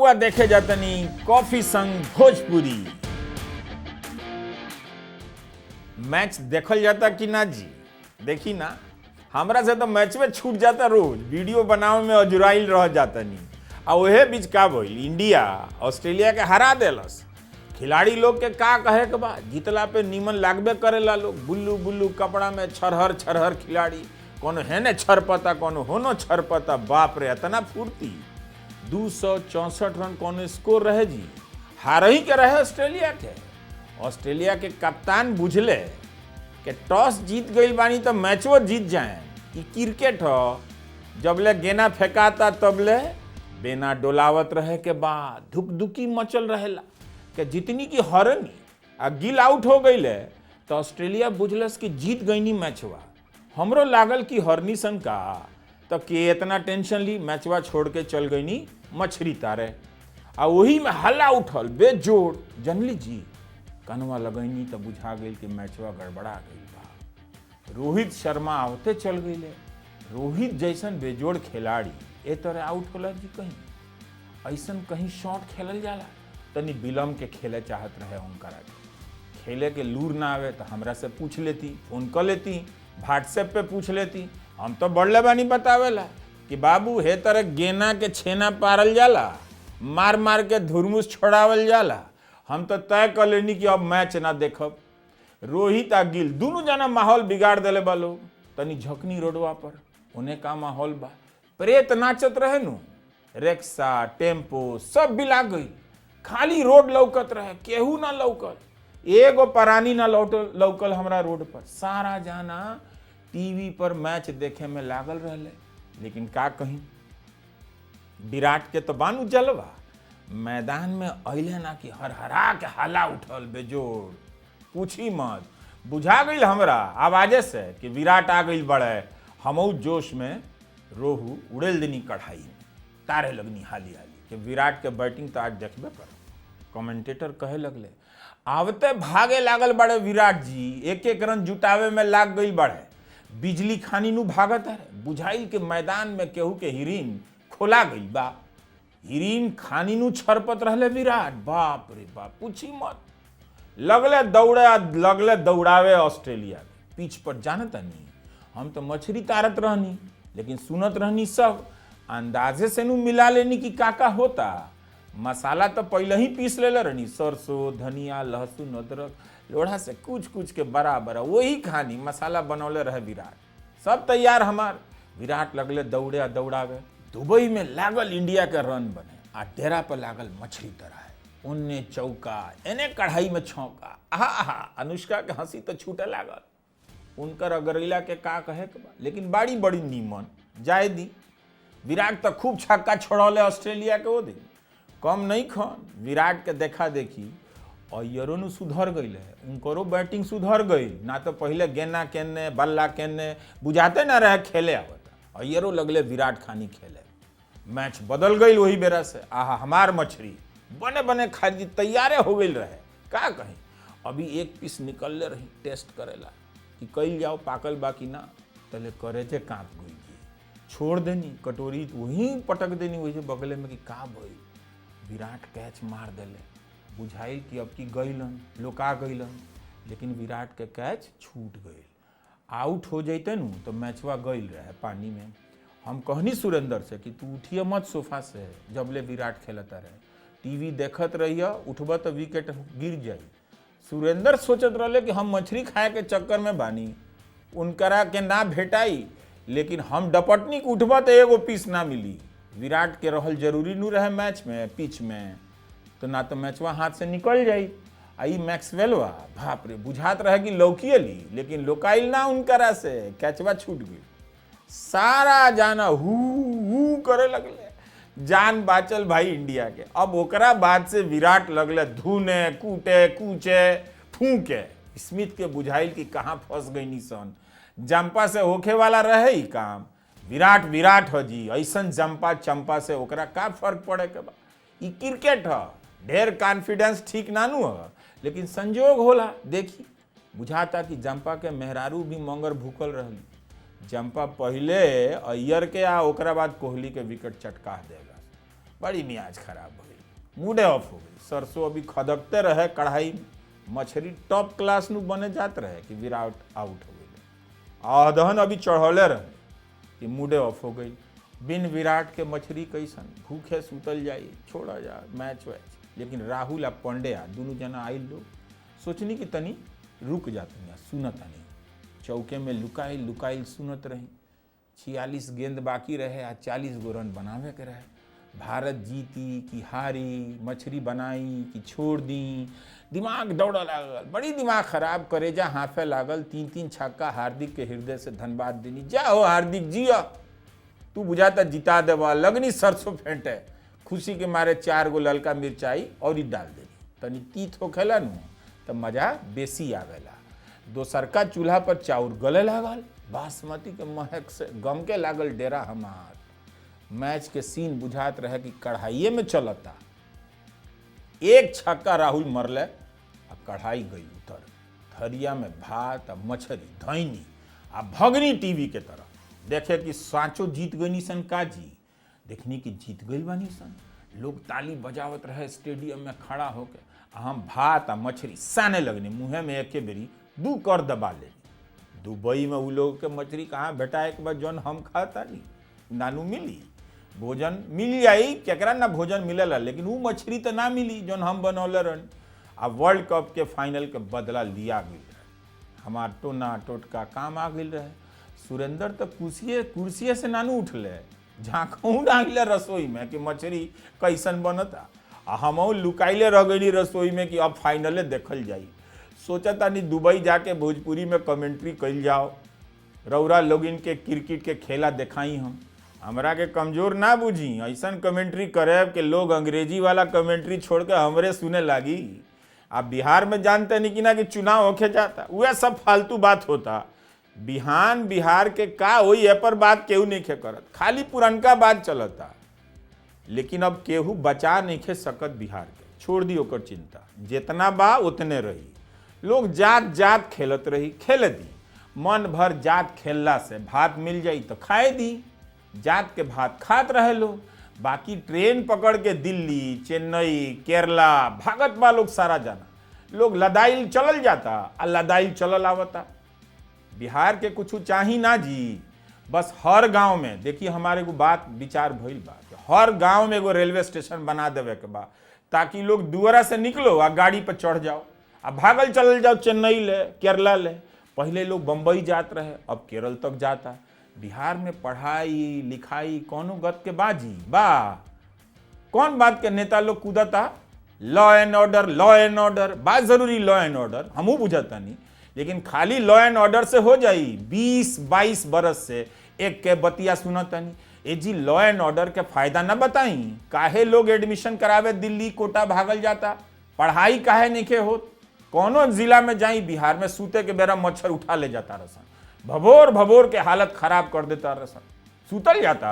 रउआ देखे जातनी कॉफी संग भोजपुरी। मैच देखल जाता कि ना जी? देखी ना, हमरा से तो मैच में छूट जाता, रोज वीडियो बनावे में अजुराइल रह जातनी। आ ओहे बीच का भइल, इंडिया ऑस्ट्रेलिया के हरा देलस। खिलाड़ी लोग के का कहे के बा, जीतला पे नीमन लागबे करेला लोग। बुल्लू बुल्लू कपड़ा में छरहर छरहर खिलाड़ी, कोनो हेने छरपता कोनो होनो छरपता। बाप रे, इतना फुर्ती। 264 रन कोनो स्कोर रहे जी, हारही के रहे ऑस्ट्रेलिया के। ऑस्ट्रेलिया के कप्तान बुझले कि टॉस जीत गई बानी तो मैचो जीत जाए। ई क्रिकेट हो, जबले गेना फेंकाता तबले बेना डोलावत रहे के बाद धुकधुकी मचल रहेला कि जितनी की हरनी आ गिल आउट हो गई तो ऑस्ट्रेलिया बुझलस कि जीत गईनी मैचवा। हमरो लागल कि हरनी सन का तो के इतना टेंशन ली, मैचवा छोड़ के चल गईनी मछली तारे। आ वही में हल्ला उठल बेजोड़। जनली जी, कनवा लगैनी तो बुझा गई कि मैचवा गड़बड़ा गई बा। रोहित शर्मा आवते चल गई। रोहित जैसन बेजोड़ खिलाड़ी ए तरह आउट होला जी? कहीं ऐसन कहीं शॉट खेलल जाला? तनी विलम्ब के खेले चाहत रहे उनकरा के। खेले के लूर ना आवे तो हमरा से पूछ लेती, फोन कर लेती, व्हाट्सएप पे पूछ लेती। हम तो बड़ले बानी बतावेला कि बाबू हे तरह गेना के छेना पारल जाला, मार मार के धुरमुस छोड़ावल जाला। हम तो तय कर लेनी कि अब मैच ना देखब। रोहित आ गिल दोनों जना माहौल बिगाड़ देले बा लोग। तनी झकनी रोडवा पर उन्हें का माहौल बा, प्रेत नाचत रहे नु, रिक्शा टेम्पो सब बिला गई। खाली रोड लौकत रहे, केहू ना लौकल, एगो प्राणी ना लौकल हमरा रोड पर। सारा जाना टीवी पर मैच देखे में लागल रहले। लेकिन का कहीं, विराट के तो बानू जलवा। मैदान में अइले ना कि हरहरा के हल्ला उठल बेजोड़, पूछी मत। बुझा गई हमरा आवाजे से कि विराट आ गई बड़े। हमऊ जोश में रोहू उड़ेल देनी कढ़ाई में, तारे लगनी हाली हाली कि विराट के बैटिंग तो आज देखबे कर। कमेंटेटर कहे लगले, आवते भागे लागल बड़े विराट जी, एक एक रन जुटावे में लाग गई बड़े। बिजली खानी नु भागत है। बुझाइल के मैदान में केहू के हिरीन खोला गई बा। हिरीन खानी नु छरपत रहले विराट। बाप रे बाप, पूछी मत। लगले दौड़ावे ऑस्ट्रेलिया पिच पर। जानता नहीं, हम तो मछली तारत रहनी, लेकिन सुनत रहनी सब। अंदाजे से नु मिला लेनी कि काका होता। मसाला तो पहले ही पीस लेले रहनी, सरसों धनिया लहसुन अदरक लोढ़ा से कुछ कुछ के बराबर वही खानी मसाला बनौले रहे विराट। सब तैयार हमार। विराट लगले दौड़े दौड़ावे। दुबई में लागल इंडिया के रन बने, आ डेरा पर लागल मछली तरह। उन्ने चौका, एने कढ़ाई में छौका। आहा, अनुष्का के हंसी तो छूटे लागल। उनकर अगरैला के का कहे के बा, लेकिन बाड़ी बड़ी नीमन जाए दी। विराट तो खूब छक्का छोड़ौले ऑस्ट्रेलिया के वो दिन। कम नहीं खन, विराट के देखा देखी अय्यरो नु सुधर गई है। उनकरो बैटिंग सुधर गई ना। तो पहले गेना केने बल्ला केने बुझाते ना रहे खेले आवता। अय्यरो लगले विराट खानी खेले। मैच बदल गई वही बेरा से। आहा, हमार मछली बने बने खाली तैयारे हो गई रहे। का कहीं, अभी एक पीस निकलले रही टेस्ट करेला कि कई जाओ पाकल बाकी ना। पहले करे जे कांप गई, छोड़ देनी कटोरी वहीं पटक देनी वही बगले में कि का भई। विराट कैच मार देले। बुझाइल कि अब की गईलन, लोका गईलन, लेकिन विराट के कैच छूट गई। आउट हो जाते नु तो मैचवा गईल रहे पानी में। हम कहनी सुरेंद्र से कि तू उठिए मत सोफा से, जबले विराट खेलता रहे। टीवी देखत रहिए, उठब तो विकेट गिर जाई। सुरेंद्र सोचत रहे कि हम मछली खाए के चक्कर में बानी, उनकरा के ना भेटाई। लेकिन हम डपटनी के उठब तो एगो पीस ना मिली। विराट के रहल जरूरी नू रहे मैच में, पिच में, तो ना तो मैचवा हाथ से निकल जाई। आई मैक्सवेलवा बाप रे, बुझात रहे कि लौकिए ली, लेकिन लोकाइल ना उनकरा से, कैचवा छूट गई। सारा जाना हु करे लगले। जान बाचल भाई इंडिया के। अब ओकरा बाद से विराट लगले धुने कूटे कूचे फूके। स्मिथ के बुझाइल कि कहाँ फंस गई निशान। जंपा से होखे वाला रहे ही काम। विराट विराट हो जी, ऐसन जंपा चंपा से ओकरा का फर्क पड़े के बा। ई क्रिकेट ह, ढेर कॉन्फिडेंस ठीक नानू ह, लेकिन संजोग होला। देखी बुझाता कि जंपा के मेहरारू भी मंगर भूखल रहली। जंपा पहले अय्यर के आ ओकरा बाद कोहली के विकेट चटका देगा। बड़ी मियाज खराब हो गई, मूडे ऑफ हो गई। सरसों अभी खदकते रहे कढ़ाई में, मछली टॉप क्लास नु बने जात रहे कि विराट आउट हो गई। आधन अभी चढ़ौले रहे कि मूडे ऑफ हो गई। बिन विराट के मछली कैसन भूखे सुतल जाई, छोड़ा जा मैच वैच। लेकिन राहुल आ पांड्या दोनों जना आइल लोग, सोचनी कि तनी रुक जाती सुनत नहीं, चौके में लुकाइल लुकाइल सुनत रही। 46 गेंद बाकी रहे आ 40 गो रन बनावे के रहे। भारत जीती कि हारी, मछली बनाई कि छोड़ दी, दिमाग दौड़ा लागल, बड़ी दिमाग खराब करे जा हाफे लागल। 3-3 छक्का हार्दिक के हृदय से धन्यवाद देनी। जा हो हार्दिक जिया, तू बुझाता जिता देवा। लगनी सरसों फेंटे, खुशी के मारे 4 गो ललका मिर्चाई और ही डाल देनी, तनी तीत हो खेला नु तो मजा बेसी आ गया। दोसरका चूल्हा पर चाउर गले लागल, बासमती के महक से गम के लागल डेरा हमार। मैच के सीन बुझात रहे कि कढ़ाइये में चलता। एक छक्का राहुल मरले आ कढ़ाई गई उतर। थरिया में भात आ मछली धैनी आ भगनी टीवी के तरफ देखे कि सांचो जीत गई सन। का जी देखनी कि जीत गई बानी सन। लोग ताली बजावत रहे स्टेडियम में खड़ा होके। हम भात आ मछली साने लगने, मुँहे में एके बेरी 2 कर दबा लेनी। दुबई में उ लोग के मछली कहाँ भेटा, एक बार जौन हम खाता नहीं नानू मिली। भोजन मिल जाई, केकरा ना भोजन मिलेला, लेकिन वो मछली तो ना मिली जौन हम बनौले रहन। आ वर्ल्ड कप के फाइनल के बदला लिया गई रहे। हमार टोना टोटका काम आ गई रहे। सुरेंद्र तो कुर्सिए से नानू उठले, झाँकू डांगले रसोई में कि मछली कैसन बनता। आ हम लुकाइले रह गई रसोई में कि अब फाइनले देखल जाई। सोचा तानी दुबई जाके भोजपुरी में कमेंट्री कल जाओ, रौरा लोगिन के क्रिकेट के खेला दिखाई। हमरा के कमजोर ना बुझी, ऐसा कमेंट्री करे कि लोग अंग्रेजी वाला कमेंट्री छोड़ के हमरे सुने लागी। आप बिहार में जानते नहीं कि ना कि चुनाव होके जाता, वह सब फालतू बात होता। बिहार के का होई है पर बात केहू नहीं खे करत, खाली पुरनका बात चलता। लेकिन अब केहू बचा नहीं खे सकत बिहार के, छोड़ दी ओकर चिंता। जितना बा उतने रही, लोग जात जात खेलत रही, खेले दी। मन भर जात खेलला से भात मिल जाई तो खाए दी, जात के भात खात रहे लोग। बाकी ट्रेन पकड़ के दिल्ली, चेन्नई, केरला भागत बा लोग सारा जाना। लोग लदाइल चलल जाता आ लदाइल चलल आवता। बिहार के कुछ चाही ना जी, बस हर गांव में देखिए हमारे को बात विचार भइल बा, हर गांव में एगो रेलवे स्टेशन बना देवे के बा, ताकि लोग दुआरा से निकलो आ गाड़ी पर चढ़ जाओ आ भागल चलल जाओ चेन्नई ले, केरला ले। पहले लोग बम्बई जात रहे, अब केरल तक जाता। बिहार में पढ़ाई लिखाई कौनो गत के बाजी बा, कौन बात के नेता लोग कूदता। लॉ एंड ऑर्डर बात जरूरी, लॉ एंड ऑर्डर हमू बुझता नहीं, लेकिन खाली लॉ एंड ऑर्डर से हो जाई। 20-22 बरस से एक के बतिया सुनता नहीं। ए जी लॉ एंड ऑर्डर के फायदा ना बताई, काहे लोग एडमिशन करावे दिल्ली कोटा भागल जाता, पढ़ाई काहे नहीं के होत। कौनो जिला में जाई बिहार में सूते के बेरा मच्छर उठा ले जाता रसन, भभोर भभोर के हालत खराब कर देता रसन, सुतल जाता।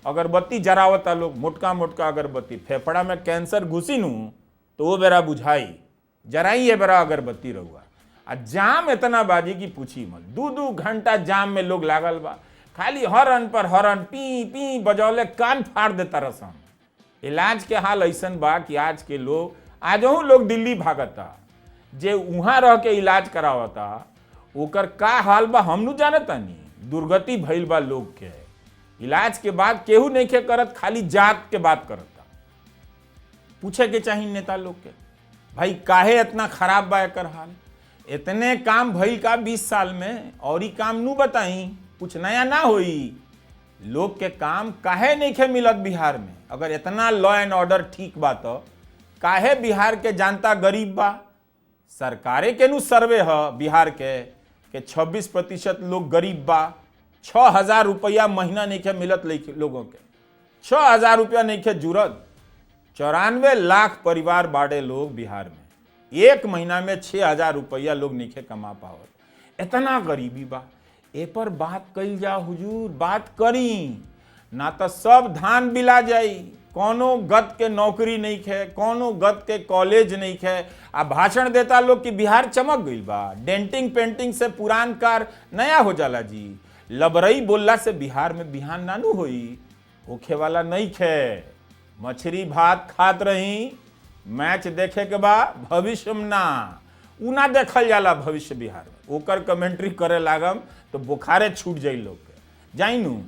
अगरबत्ती जरावता लोग, मोटका मोटका अगरबत्ती, फेफड़ा में कैंसर घुसी नू तो वो बेरा बुझाई, जराई ये बेरा अगरबत्ती रहुआ। आ जाम इतना बाजी की पूछी मत, 2-2 घंटा जाम में लोग लागल बा, खाली हॉर्न पर हॉर्न पी पी बजौले कान फाड़ देता रसन। इलाज के हाल ऐसन बा कि आज के लोग, आजहू लोग दिल्ली भागता, जे वहां रह के इलाज करावता ओकर का हाल बा हम नु जानता नहीं। दुर्गति भइल बा लोग के, इलाज के बाद केहू नहीं के करत, खाली जात के बात करता। पूछे के चाहिए नेता लोग के, भाई काहे इतना खराब बा एकर हाल। इतने काम भइल का 20 साल में, और ही काम नु बताई, कुछ नया ना होई। लोग के काम काहे नहीं के मिलत बिहार में। अगर इतना लॉ एंड ऑर्डर ठीक बा तो काहे बिहार के जनता गरीब बा। सरकारे के नु सर्वे है बिहार के 26% लोग गरीब बा। 6,000 रुपया महीना नहीं के मिलत लोगों के, 6,000 रुपया नहीं के जुड़त। 94 लाख परिवार बाड़े लोग बिहार में, एक महीना में 6,000 रुपया लोग नहीं के कमा पावत। इतना गरीबी बा, ए पर बात कल जा हुजूर, बात करी ना तो सब धान बिला जाई। कोनो गत के नौकरी नहीं खे, कोनो गत के कॉलेज नहीं खे। आ भाषण देता लोग कि बिहार चमक गई बा। डेंटिंग पेंटिंग से पुरान कार नया हो जाला जी। लबरई बोलला से बिहार में बिहान नानू होई, होखे वाला नहीं खे। मछली भात खात रही, मैच देखे के बाद भविष्य में ना, उ ना देखल जाला भविष्य बिहार में, ओकर कमेंट्री करे लागम तो बुखारे छूट जाई लोग के। जाइनू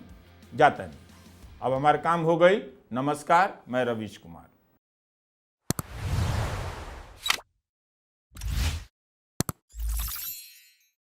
जाता नहीं, अब हमार काम हो गई। नमस्कार, मैं रवीश कुमार।